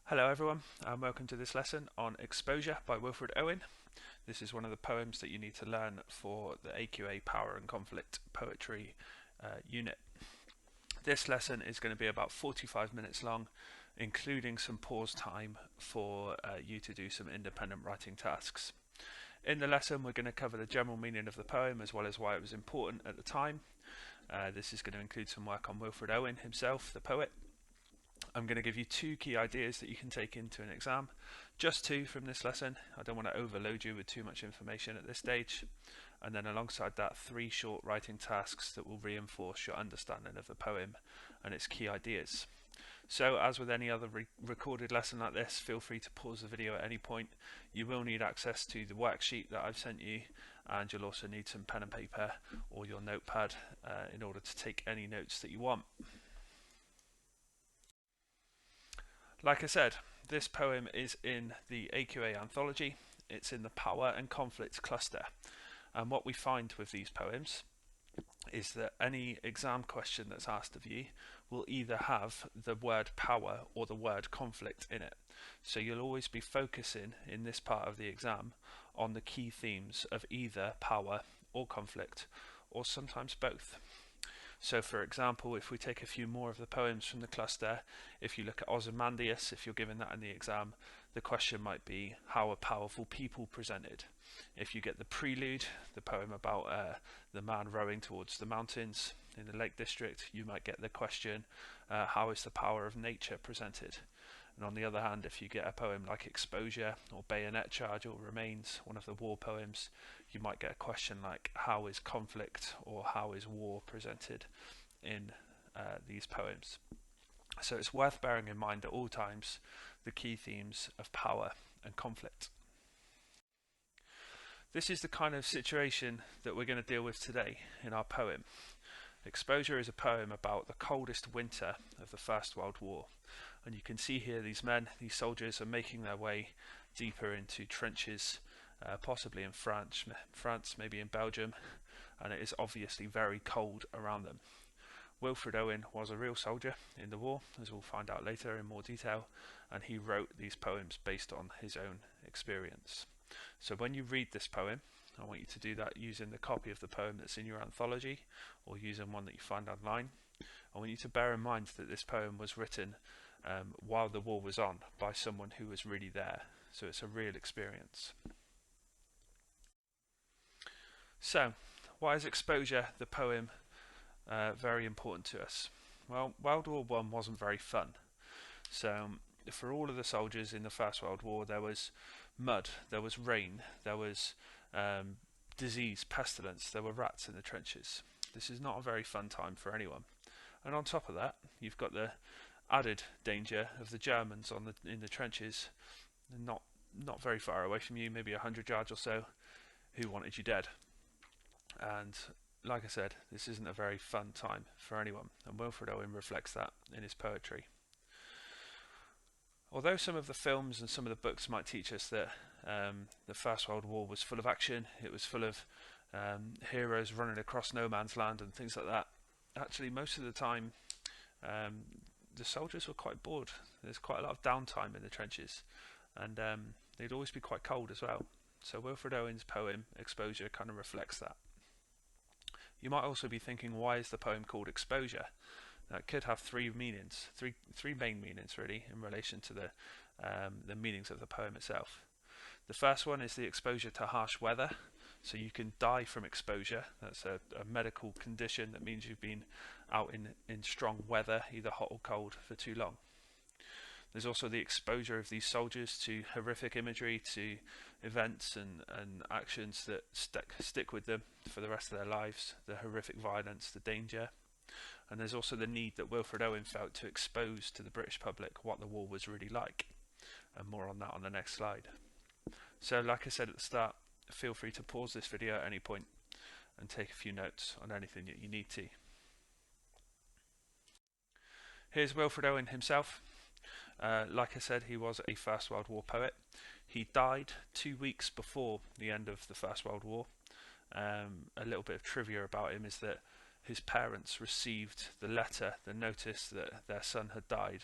Hello everyone and welcome to this lesson on Exposure by Wilfred Owen. This is one of the poems that you need to learn for the AQA Power and Conflict Poetry unit. This lesson is going to be about 45 minutes long, including some pause time for you to do some independent writing tasks. In the lesson we're going to cover the general meaning of the poem as well as why it was important at the time. This is going to include some work on Wilfred Owen himself, the poet. I'm going to give you two key ideas that you can take into an exam, just two from this lesson. I don't want to overload you with too much information at this stage. And then alongside that, three short writing tasks that will reinforce your understanding of the poem and its key ideas. So as with any other recorded lesson like this, feel free to pause the video at any point. You will need access to the worksheet that I've sent you, and you'll also need some pen and paper or your notepad in order to take any notes that you want. Like I said, this poem is in the AQA anthology. It's in the Power and Conflict cluster. And what we find with these poems is that any exam question that's asked of you will either have the word power or the word conflict in it. So you'll always be focusing in this part of the exam on the key themes of either power or conflict, or sometimes both. So for example, if we take a few more of the poems from the cluster, if you look at Ozymandias, if you're given that in the exam, the question might be, how are powerful people presented? If you get the prelude, the poem about the man rowing towards the mountains in the Lake District, you might get the question, how is the power of nature presented? And on the other hand, if you get a poem like Exposure or Bayonet Charge or Remains, one of the war poems, you might get a question like, how is conflict or how is war presented in these poems? So it's worth bearing in mind at all times the key themes of power and conflict. This is the kind of situation that we're going to deal with today in our poem. Exposure is a poem about the coldest winter of the First World War. And you can see here these men, these soldiers, are making their way deeper into trenches, possibly in France, maybe in Belgium, and it is obviously very cold around them. Wilfred Owen was a real soldier in the war, as we'll find out later in more detail, and he wrote these poems based on his own experience. So when you read this poem, I want you to do that using the copy of the poem that's in your anthology, or using one that you find online. I want you to bear in mind that this poem was written while the war was on by someone who was really there, so it's a real experience. So, why is Exposure, the poem, very important to us? Well, World War I wasn't very fun. So, for all of the soldiers in the First World War, there was mud, there was rain, there was disease, pestilence, there were rats in the trenches. This is not a very fun time for anyone. And on top of that, you've got the added danger of the Germans in the trenches, not very far away from you, maybe 100 yards or so, who wanted you dead. And like I said, this isn't a very fun time for anyone, and Wilfred Owen reflects that in his poetry. Although some of the films and some of the books might teach us that the First World War was full of action, it was full of heroes running across no man's land and things like that, actually most of the time the soldiers were quite bored. There's quite a lot of downtime in the trenches, and they'd always be quite cold as well. So Wilfred Owen's poem Exposure kind of reflects that. You might also be thinking, why is the poem called Exposure? That could have three meanings, three main meanings really, in relation to the meanings of the poem itself. The first one is the exposure to harsh weather. So you can die from exposure. That's a medical condition that means you've been out in strong weather, either hot or cold, for too long. There's also the exposure of these soldiers to horrific imagery, to events and actions that stick with them for the rest of their lives, the horrific violence, the danger. And there's also the need that Wilfred Owen felt to expose to the British public what the war was really like. And more on that on the next slide. So like I said at the start, feel free to pause this video at any point and take a few notes on anything that you need to. Here's Wilfred Owen himself. Like I said, he was a First World War poet. He died 2 weeks before the end of the First World War. A little bit of trivia about him is that his parents received the letter, the notice that their son had died,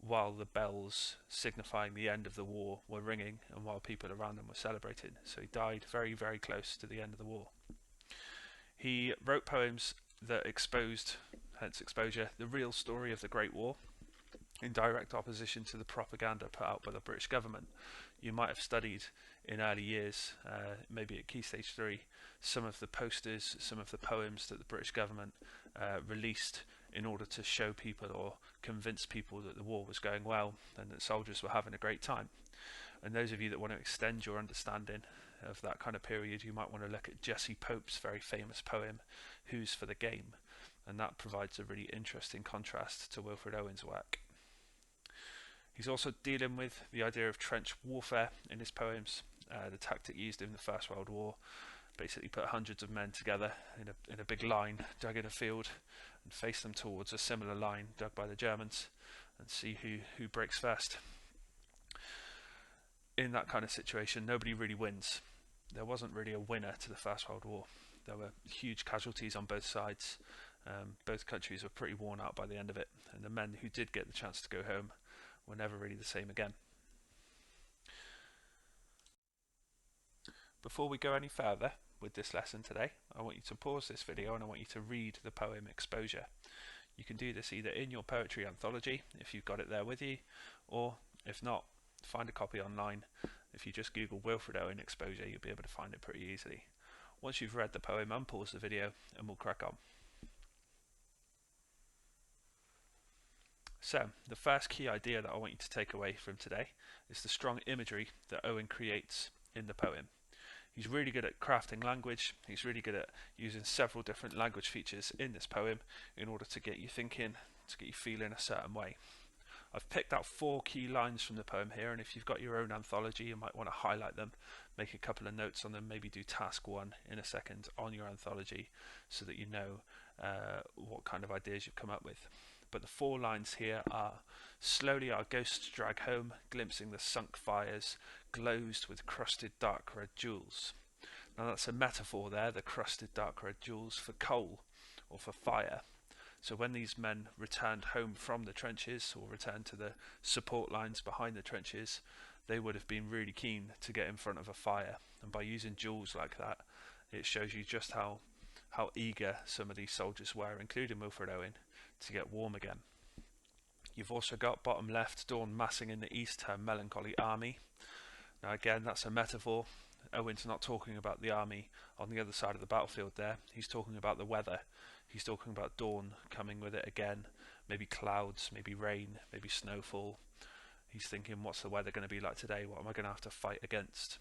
while the bells signifying the end of the war were ringing and while people around him were celebrating. So he died very, very close to the end of the war. He wrote poems that exposed, hence exposure, the real story of the Great War, in direct opposition to the propaganda put out by the British government. You might have studied in early years, maybe at Key Stage 3, some of the posters, some of the poems that the British government released in order to show people or convince people that the war was going well and that soldiers were having a great time. And those of you that want to extend your understanding of that kind of period, you might want to look at Jesse Pope's very famous poem, Who's for the Game? And that provides a really interesting contrast to Wilfred Owen's work. He's also dealing with the idea of trench warfare in his poems, the tactic used in the First World War. Basically put hundreds of men together in a big line, dug in a field, and face them towards a similar line dug by the Germans, and see who breaks first. In that kind of situation, nobody really wins. There wasn't really a winner to the First World War. There were huge casualties on both sides. Both countries were pretty worn out by the end of it, and the men who did get the chance to go home were never really the same again. Before we go any further with this lesson today, I want you to pause this video and I want you to read the poem Exposure. You can do this either in your poetry anthology, if you've got it there with you, or if not, find a copy online. If you just Google Wilfred Owen Exposure, you'll be able to find it pretty easily. Once you've read the poem, unpause the video and we'll crack on. So, the first key idea that I want you to take away from today is the strong imagery that Owen creates in the poem. He's really good at crafting language. He's really good at using several different language features in this poem in order to get you thinking, to get you feeling a certain way. I've picked out 4 key lines from the poem here, and if you've got your own anthology, you might want to highlight them, make a couple of notes on them, maybe do task 1 in a second on your anthology so that you know what kind of ideas you've come up with. But the 4 lines here are: slowly our ghosts drag home, glimpsing the sunk fires, glozed with crusted dark red jewels. Now that's a metaphor there, the crusted dark red jewels, for coal or for fire. So when these men returned home from the trenches or returned to the support lines behind the trenches, they would have been really keen to get in front of a fire. And by using jewels like that, it shows you just how eager some of these soldiers were, including Wilfred Owen, to get warm again. You've also got bottom left, dawn massing in the east, her melancholy army. Now again, that's a metaphor. Owen's not talking about the army on the other side of the battlefield there. He's talking about the weather. He's talking about dawn coming with it again. Maybe clouds, maybe rain, maybe snowfall. He's thinking, what's the weather going to be like today? What am I going to have to fight against?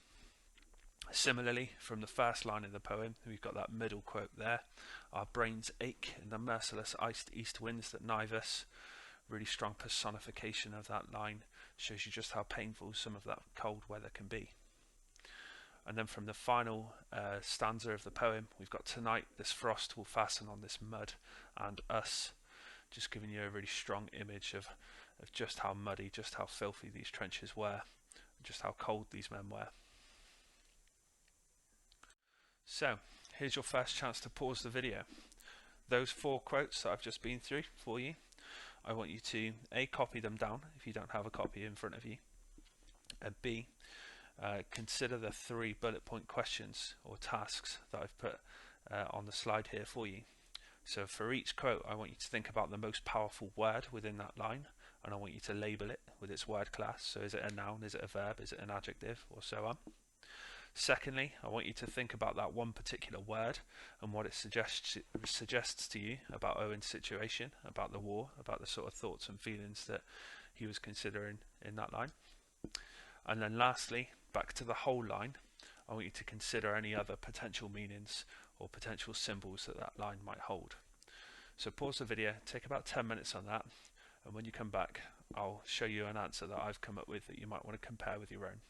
Similarly, from the first line in the poem, we've got that middle quote there. Our brains ache in the merciless iced east winds that knife us. Really strong personification of that line. Shows you just how painful some of that cold weather can be. And then from the final stanza of the poem, we've got tonight this frost will fasten on this mud and us. Just giving you a really strong image of just how muddy, just how filthy these trenches were, and just how cold these men were. So, here's your first chance to pause the video. Those 4 quotes that I've just been through for you, I want you to A, copy them down if you don't have a copy in front of you, and B, consider the 3 bullet point questions or tasks that I've put on the slide here for you. So for each quote, I want you to think about the most powerful word within that line, and I want you to label it with its word class. So is it a noun, is it a verb, is it an adjective, or so on. Secondly, I want you to think about that one particular word and what it suggests to you about Owen's situation, about the war, about the sort of thoughts and feelings that he was considering in that line. And then lastly, back to the whole line, I want you to consider any other potential meanings or potential symbols that that line might hold. So pause the video, take about 10 minutes on that, and when you come back, I'll show you an answer that I've come up with that you might want to compare with your own.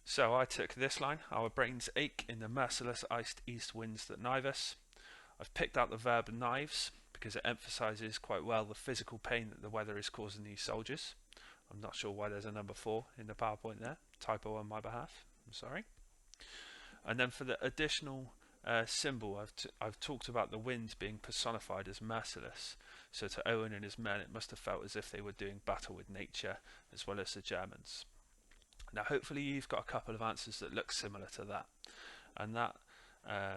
So I took this line, our brains ache in the merciless iced east winds that knife us. I've picked out the verb knives because it emphasises quite well the physical pain that the weather is causing these soldiers. I'm not sure why there's a number 4 in the PowerPoint there. Typo on my behalf. I'm sorry. And then for the additional symbol, I've talked about the wind being personified as merciless. So to Owen and his men, it must have felt as if they were doing battle with nature as well as the Germans. Now, hopefully, you've got a couple of answers that look similar to that, and that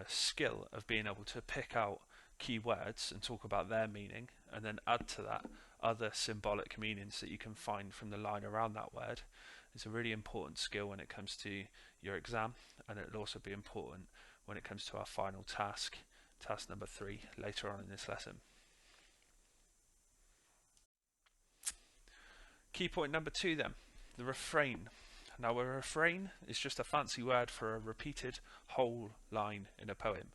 skill of being able to pick out key words and talk about their meaning, and then add to that other symbolic meanings that you can find from the line around that word, is a really important skill when it comes to your exam, and it'll also be important when it comes to our final task, task number 3, later on in this lesson. Key point number 2 then, the refrain. Now, a refrain is just a fancy word for a repeated whole line in a poem.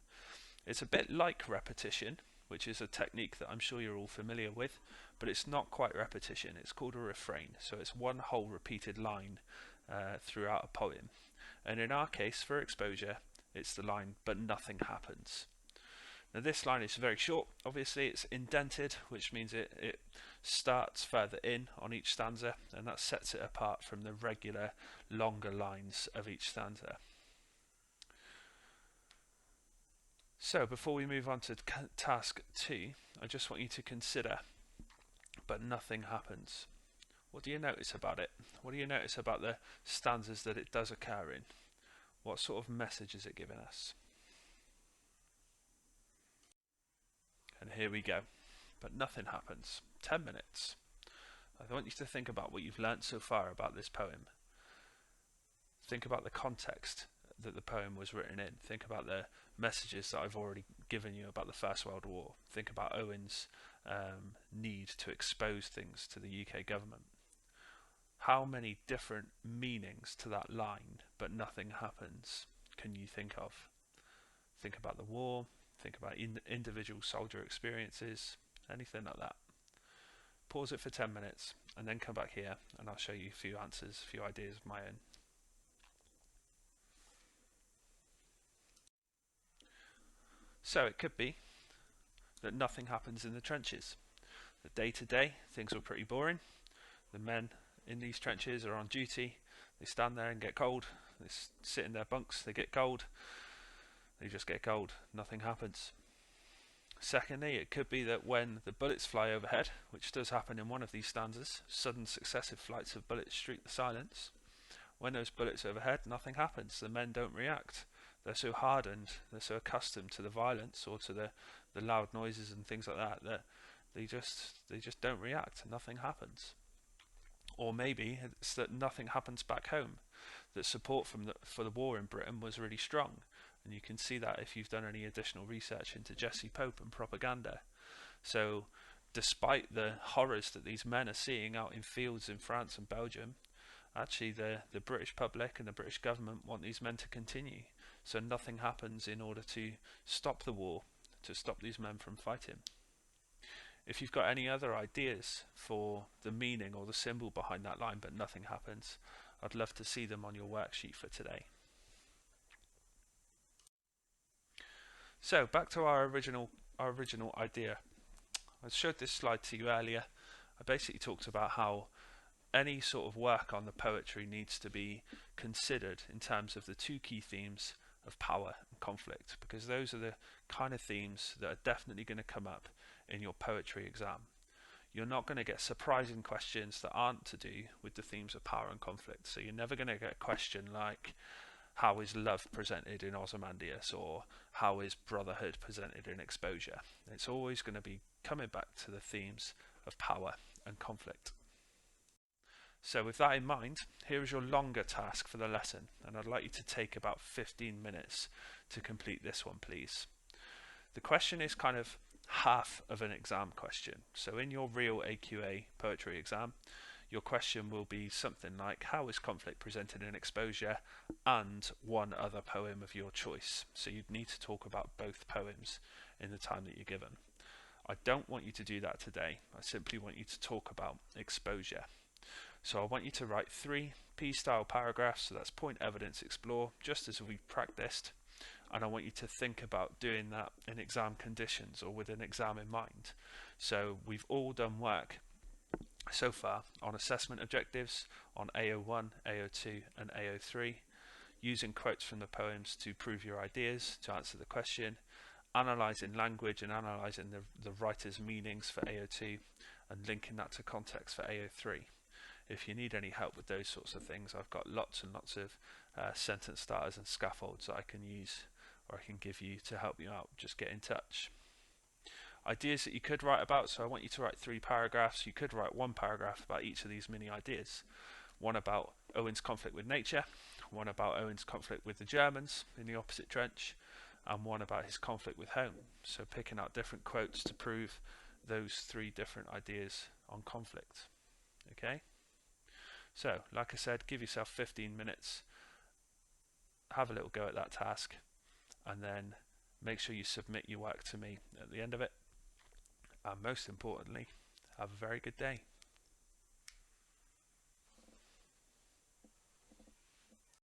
It's a bit like repetition, which is a technique that I'm sure you're all familiar with, but it's not quite repetition. It's called a refrain, so it's one whole repeated line throughout a poem. And in our case, for exposure, it's the line, "but nothing happens." Now, this line is very short. Obviously, it's indented, which means it starts further in on each stanza, and that sets it apart from the regular longer lines of each stanza. So before we move on to task 2, I just want you to consider, but nothing happens. What do you notice about it? What do you notice about the stanzas that it does occur in? What sort of message is it giving us? And here we go. But nothing happens. 10 minutes. I want you to think about what you've learnt so far about this poem. Think about the context that the poem was written in. Think about the messages that I've already given you about the First World War. Think about Owen's need to expose things to the UK government. How many different meanings to that line, "but nothing happens," can you think of? Think about the war. Think about individual soldier experiences, anything like that. Pause it for 10 minutes and then come back here and I'll show you a few answers, a few ideas of my own. So it could be that nothing happens in the trenches. That day to day things were pretty boring. The men in these trenches are on duty. They stand there and get cold. They sit in their bunks, they get cold. They just get cold. Nothing happens. Secondly, it could be that when the bullets fly overhead, which does happen in one of these stanzas, sudden successive flights of bullets streak the silence. When those bullets overhead, nothing happens. The men don't react. They're so hardened, they're so accustomed to the violence or to the loud noises and things like that that they just don't react. Nothing happens. Or maybe it's that nothing happens back home. That support for the war in Britain was really strong. And you can see that if you've done any additional research into Jesse Pope and propaganda. So despite the horrors that these men are seeing out in fields in France and Belgium, actually the British public and the British government want these men to continue. So nothing happens in order to stop the war, to stop these men from fighting. If you've got any other ideas for the meaning or the symbol behind that line, "but nothing happens," I'd love to see them on your worksheet for today. So back to our original idea. I showed this slide to you earlier. I basically talked about how any sort of work on the poetry needs to be considered in terms of the two key themes of power and conflict, because those are the kind of themes that are definitely going to come up in your poetry exam. You're not going to get surprising questions that aren't to do with the themes of power and conflict. So you're never going to get a question like, how is love presented in Ozymandias, or how is brotherhood presented in Exposure? It's always going to be coming back to the themes of power and conflict. So with that in mind, here is your longer task for the lesson, and I'd like you to take about 15 minutes to complete this one, please. The question is kind of half of an exam question. So in your real AQA poetry exam, your question will be something like, how is conflict presented in Exposure, and one other poem of your choice. So you'd need to talk about both poems in the time that you're given. I don't want you to do that today. I simply want you to talk about Exposure. So I want you to write 3 P-style paragraphs, so that's point, evidence, explore, just as we've practiced. And I want you to think about doing that in exam conditions or with an exam in mind. So we've all done work so far on assessment objectives, on AO1, AO2 and AO3. using quotes from the poems to prove your ideas, to answer the question, analysing language and analysing the writer's meanings for AO2, and linking that to context for AO3. If you need any help with those sorts of things, I've got lots and lots of sentence starters and scaffolds that I can use or I can give you to help you out. Just get in touch. Ideas that you could write about, so I want you to write 3 paragraphs. You could write 1 paragraph about each of these mini ideas. One about Owen's conflict with nature, one about Owen's conflict with the Germans in the opposite trench, and one about his conflict with home. So picking out different quotes to prove those 3 different ideas on conflict. Okay? So, like I said, give yourself 15 minutes, have a little go at that task, and then make sure you submit your work to me at the end of it. And most importantly, have a very good day.